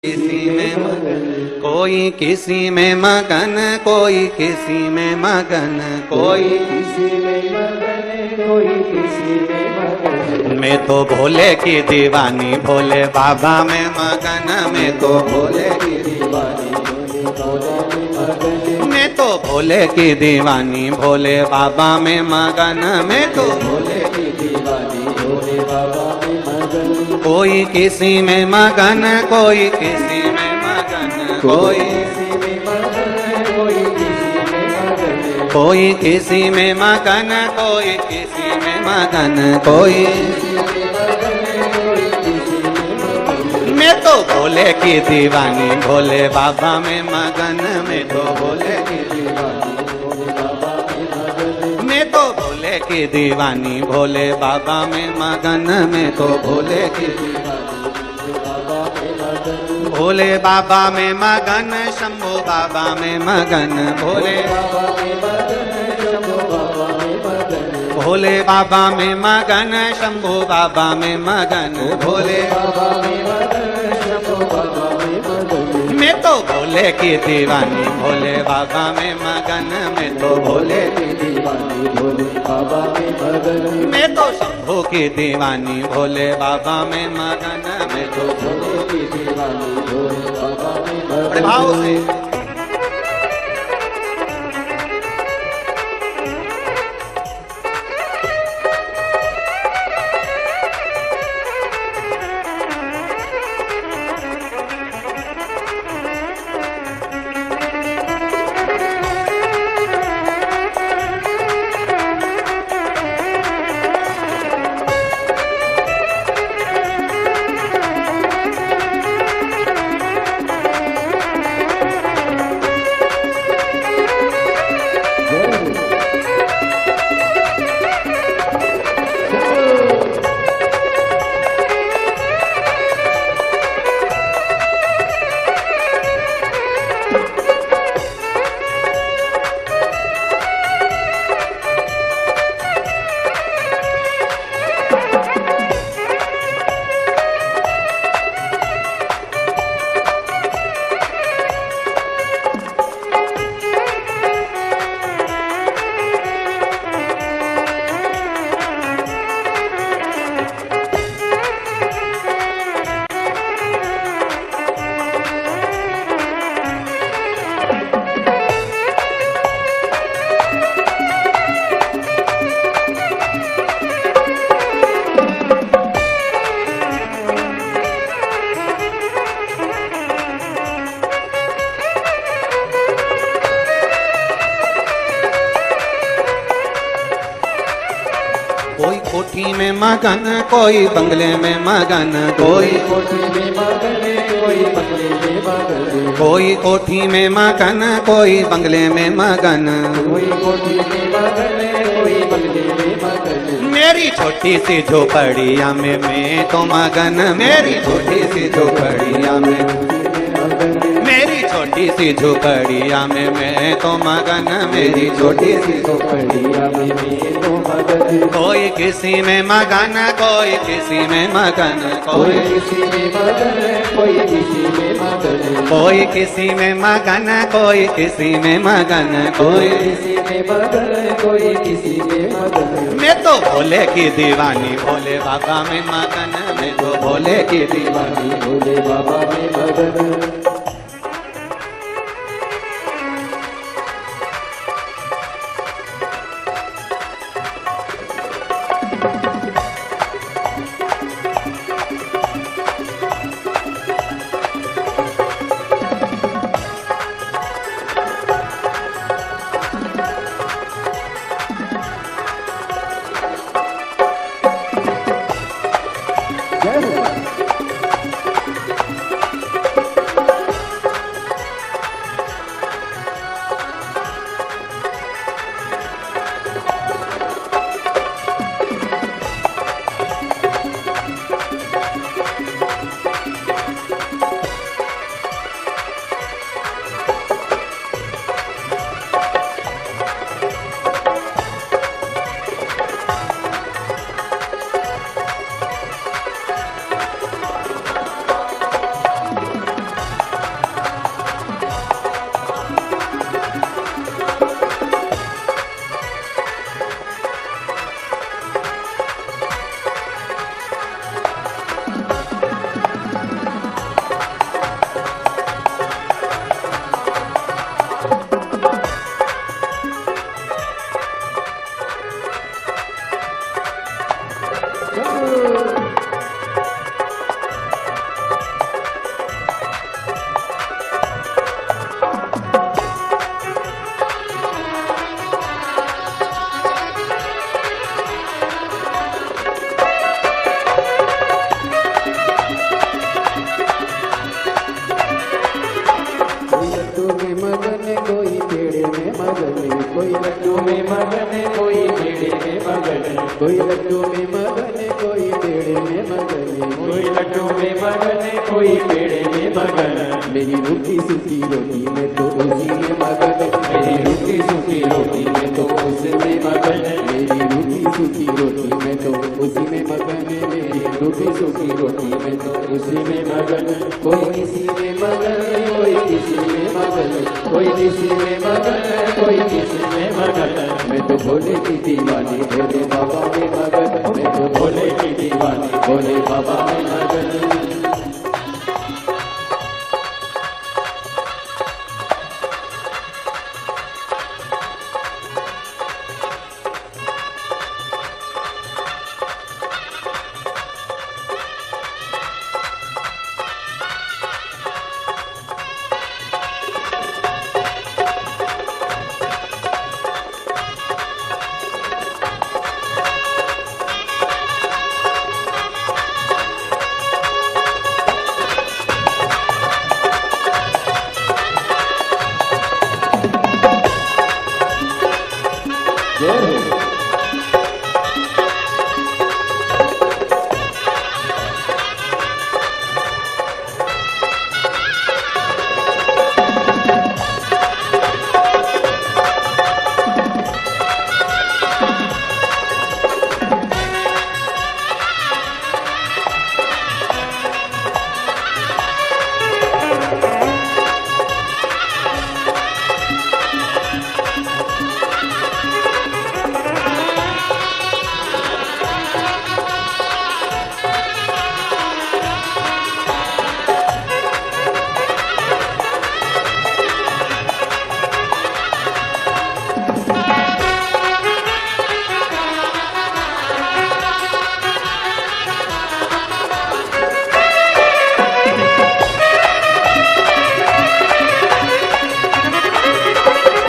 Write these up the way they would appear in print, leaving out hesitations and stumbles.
किसी में मगन, कोई किसी में मगन, कोई किसी में मगन, कोई किसी में मगन, कोई किसी में मगन। मैं तो भोले की दीवानी, भोले बाबा में मगन, मैं तो भोले की दीवानी, भोले बाबा में मगन। मैं तो भोले की दीवानी, भोले बाबा में मगन, मैं तो भोले की दीवानी, भोले बाबा में मगन। कोई किसी में मगन, कोई किसी में मगन, कोई किसी में मगन, कोई किसी में मगन। कोई किसी में मगन, कोई किसी में मगन, कोई मैं तो भोले की दीवानी, भोले बाबा में मगन, मैं तो भोले की दीवानी, भोले बाबा में मगन। मैं तो भोले की दीवानी, भोले बाबा में मगन, मैं तो भोले की दीवानी, भोले बाबा में मगन। भोले बाबा में मगन, शंभू बाबा में मगन, भोले बाबा में मगन, शंभू बाबा में मगन। भोले बाबा में मगन, शंभू बाबा में मगन, भोले बाबा में मगन, शंभू बाबा में मगन। मैं तो भोले की दीवानी, भोले बाबा में मगन, मैं तो भोले की दीवानी, भोले बाबा में मगन। मैं तो शंभू की दीवानी, भोले बाबा में मगन, मैं तो भोले की दीवानी, भोले बाबा में मगन। भाव से कोई कोठी में मगन, कोई बंगले में मगन, कोई कोठी में मगन, कोई बंगले में मगन। कोई कोठी में मगन, कोई बंगले में मगन, कोई कोठी में मगन, कोई बंगले में मगन। मेरी छोटी सी झोपड़िया में मैं तो मगन, मेरी छोटी सी झोपड़िया में मेरी छोटी सी झोपड़िया में मैं तो मगन, मेरी छोटी सी झोपड़िया में मैं तो मगन। कोई किसी में मगन, कोई किसी में मगन, कोई किसी में मगन, कोई किसी में मगन। कोई किसी में मगन, कोई किसी में मगन, कोई किसी में मगन, कोई किसी में मगन। मैं तो भोले की दीवानी, भोले बाबा में मगन, मैं तो भोले की दीवानी, भोले बाबा में मगन। में मगन कोई पेड़े में मगन कोई लड्डू में मगन कोई पेड़े में मगन कोई लड्डू में मगन कोई पेड़े में मगन कोई लड्डू में मगन कोई पेड़े में मगन मेरी रूखी सूखी रोटी में तो उसी में मगन मेरी रूखी सूखी रोटी में तो उसी में मगन मेरी रूखी सूखी रोटी में तो उसी में मगन मेरी रूखी सूखी रोटी में तो उसी में मगन कोई किसी में मगन कोई किसी में मगन कोई किसी में मगन कोई किसी में मगन मैं तो भोले की दीवानी भोले बाबा में मगन मैं तो भोले की दीवानी भोले बाबा में मगन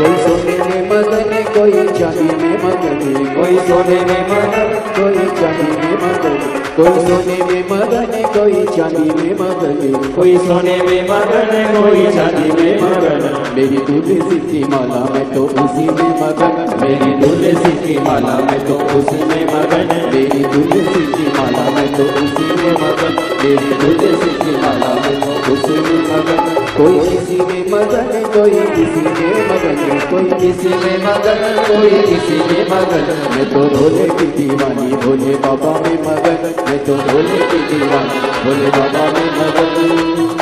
कोई सोने में मगन कोई चांदी में मगन कोई सोने में मगन कोई चांदी में मगन कोई सोने में मगन कोई चांदी में मगन कोई सोने में मगन कोई चांदी में मगन मेरी तुलसी की माला में तो उसी में मगन मेरी तुलसी की माला में तो उसी में मगन मेरी तुलसी की माला में तो उसी में मगन मेरी तुलसी की माला में तो उसी में मगन कोई किसी में मगन कोई किसी में मगन कोई किसी में मगन कोई किसी में मगन मैं तो भोले की दीवानी भोले बाबा में मगन मैं तो भोले की दीवानी भोले बाबा में मगन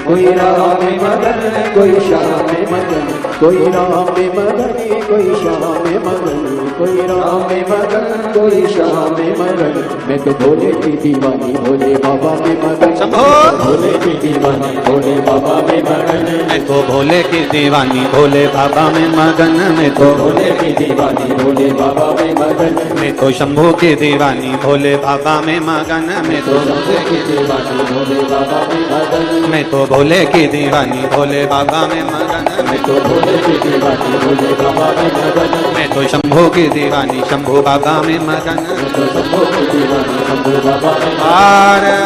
कोई राम में मगन कोई श्याम में मगन कोई राम में मगन कोई श्याम में मगन कोई राम में मगन कोई श्याम में मगन मैं तो भोले की दीवानी भोले बाबा में मगन भोले की दीवानी भोले बाबा में मगन मैं तो भोले की दीवानी भोले बाबा में मगन मैं तो भोले की दीवानी भोले बाबा में मगन मैं तो शंभू की दीवानी भोले बाबा में मगन मैं तो भोले की दीवानी भोले बाबा में मगन मैं तो भोले की दीवानी भोले बाबा में मगन मैं तो भोले की दीवानी भोले बाबा में मगन मैं तो शंभू की दीवानी शंभू बाबा में मगन मैं तो शंभू की दीवानी शंभू बाबा में आर